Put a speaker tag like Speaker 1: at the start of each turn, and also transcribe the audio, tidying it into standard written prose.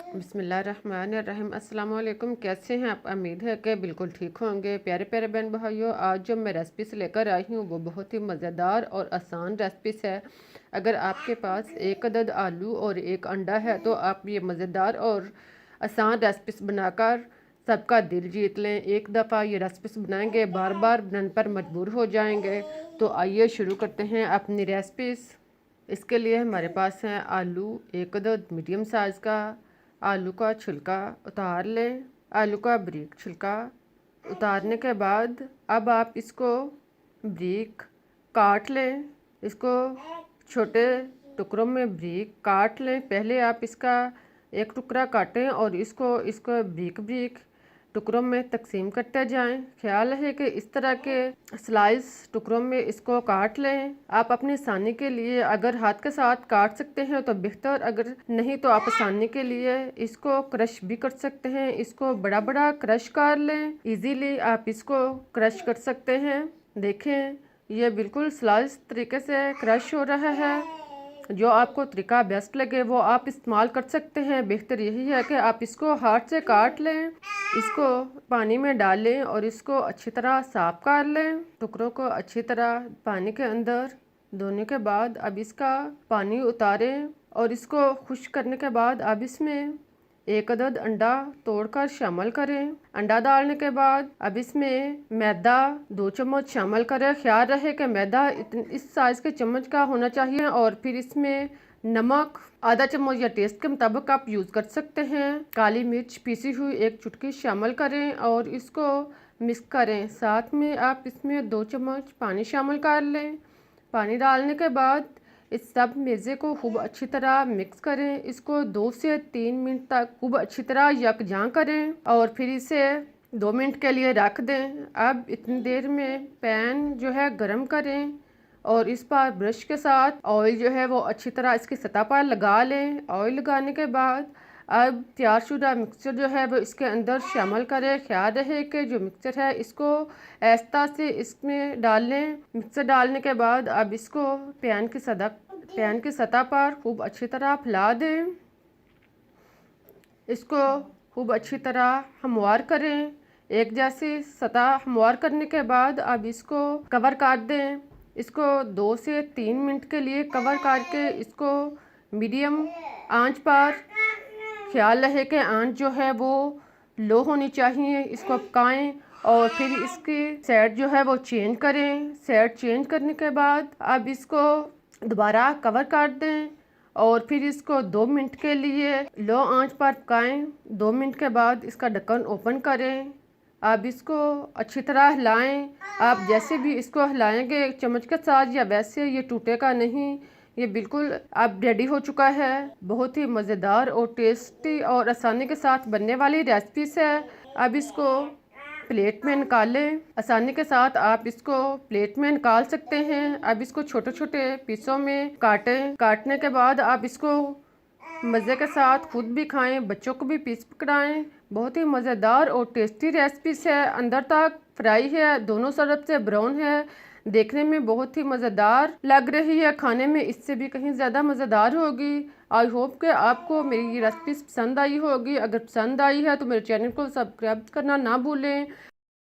Speaker 1: बिस्मिल्लाहिर्रहमानिर्रहीम। अस्सलाम वालेकुम। कैसे हैं आप? उम्मीद है कि बिल्कुल ठीक होंगे। प्यारे प्यारे बहन भाइयों, आज जो मैं रेसिपीस लेकर आई हूँ वो बहुत ही मज़ेदार और आसान रेसिपीस है। अगर आपके पास एक अदद आलू और एक अंडा है तो आप ये मज़ेदार और आसान रेसिपीस बनाकर सबका दिल जीत लें। एक दफ़ा ये रेसिपीस बनाएंगे, बार बार बनाने पर मजबूर हो जाएंगे। तो आइए शुरू करते हैं अपनी रेसिपीस। इसके लिए हमारे पास है आलू एक अदद मीडियम साइज़ का। आलू का छिलका उतार लें। आलू का बारीक छिलका उतारने के बाद अब आप इसको बारीक काट लें। इसको छोटे टुकड़ों में बारीक काट लें। पहले आप इसका एक टुकड़ा काटें और इसको बारीक बारीक टुकड़ों में तकसीम करते जाएं। ख्याल है कि इस तरह के स्लाइस टुकड़ों में इसको काट लें। आप अपनी आसानी के लिए अगर हाथ के साथ काट सकते हैं तो बेहतर, अगर नहीं तो आप आसानी के लिए इसको क्रश भी कर सकते हैं। इसको बड़ा बड़ा क्रश कर लें। इजीली आप इसको क्रश कर सकते हैं। देखें, ये बिल्कुल स्लाइस तरीके से क्रश हो रहा है। जो आपको तरीका बेस्ट लगे वो आप इस्तेमाल कर सकते हैं। बेहतर यही है कि आप इसको हाथ से काट लें। इसको पानी में डालें और इसको अच्छी तरह साफ कर लें। टुकड़ों को अच्छी तरह पानी के अंदर धोने के बाद अब इसका पानी उतारें और इसको खुश्क करने के बाद अब इसमें एक अदद अंडा तोड़कर शामिल करें। अंडा डालने के बाद अब इसमें मैदा 2 चम्मच शामिल करें। ख्याल रहे कि मैदा इस साइज़ के चम्मच का होना चाहिए। और फिर इसमें नमक आधा चम्मच या टेस्ट के मुताबिक आप यूज़ कर सकते हैं। काली मिर्च पीसी हुई 1 चुटकी शामिल करें और इसको मिक्स करें। साथ में आप इसमें 2 चम्मच पानी शामिल कर लें। पानी डालने के बाद इस सब मेज़े को खूब अच्छी तरह मिक्स करें। इसको 2 से 3 मिनट तक खूब अच्छी तरह यकजां करें और फिर इसे 2 मिनट के लिए रख दें। अब इतनी देर में पैन जो है गरम करें और इस पर ब्रश के साथ ऑयल जो है वो अच्छी तरह इसकी सतह पर लगा लें। ऑयल लगाने के बाद अब तैयारशुदा मिक्सचर जो है वो इसके अंदर शामिल करें। ख्याल रहे कि जो मिक्सचर है इसको आहिस्ता से इसमें डाल लें। मिक्सचर डालने के बाद अब इसको पैन की सतह पर खूब अच्छी तरह फैला दें। इसको खूब अच्छी तरह हमवार करें। एक जैसी सतह हमवार करने के बाद अब इसको कवर कर दें। इसको 2 से 3 मिनट के लिए कवर करके इसको मीडियम आंच पर, ख्याल रहे कि आंच जो है वो लो होनी चाहिए, इसको पकाएं और फिर इसकी साइड जो है वो चेंज करें। साइड चेंज करने के बाद अब इसको दोबारा कवर कर दें और फिर इसको 2 मिनट के लिए लो आंच पर पकाएं। 2 मिनट के बाद इसका ढक्कन ओपन करें। अब इसको अच्छी तरह हिलाएं। आप जैसे भी इसको हिलाएंगे चम्मच के साथ या वैसे ये टूटेगा नहीं। ये बिल्कुल अब रेडी हो चुका है। बहुत ही मज़ेदार और टेस्टी और आसानी के साथ बनने वाली रेसिपीस है। अब इसको प्लेट में निकालें। आसानी के साथ आप इसको प्लेट में निकाल सकते हैं। अब इसको छोटे छोटे पीसों में काटें। काटने के बाद आप इसको मज़े के साथ खुद भी खाएं, बच्चों को भी पीस पकड़ाएं। बहुत ही मज़ेदार और टेस्टी रेसिपीस है। अंदर तक फ्राई है, दोनों तरफ से ब्राउन है। देखने में बहुत ही मज़ेदार लग रही है, खाने में इससे भी कहीं ज़्यादा मज़ेदार होगी। आई होप कि आपको मेरी ये रेसिपीज पसंद आई होगी। अगर पसंद आई है तो मेरे चैनल को सब्सक्राइब करना ना भूलें।